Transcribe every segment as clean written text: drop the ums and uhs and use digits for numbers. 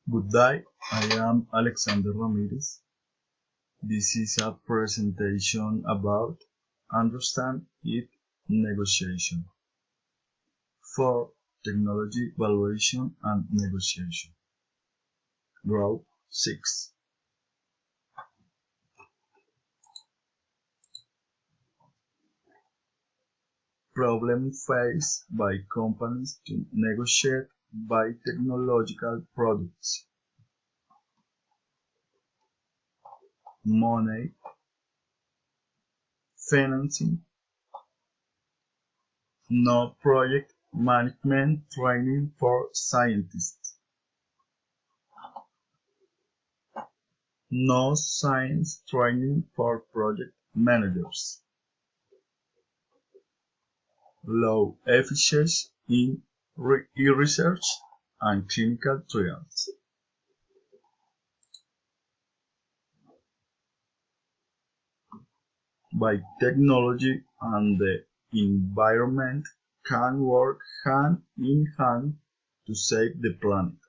Good day, I am Alexander Ramirez. This is a presentation about Understand It Negotiation for Technology Evaluation and Negotiation. Group 6. Problem faced by companies to negotiate by technological products. Money, financing, no project management training for scientists, no science training for project managers, low efficiency in research and clinical trials. By technology and the environment can work hand in hand to save the planet,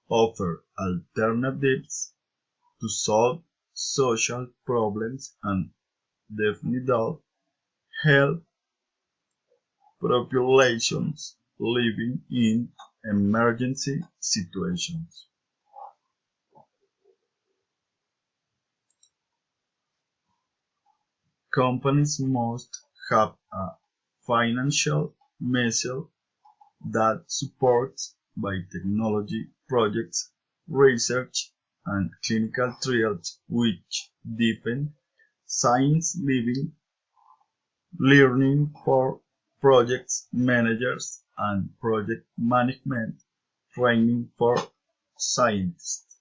offer alternatives to solve social problems, and definitely help populations living in emergency situations. Companies must have a financial measure that supports biotechnology projects, research, and clinical trials which deepen science learning for project managers and project management training for scientists.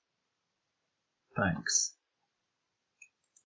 Thanks.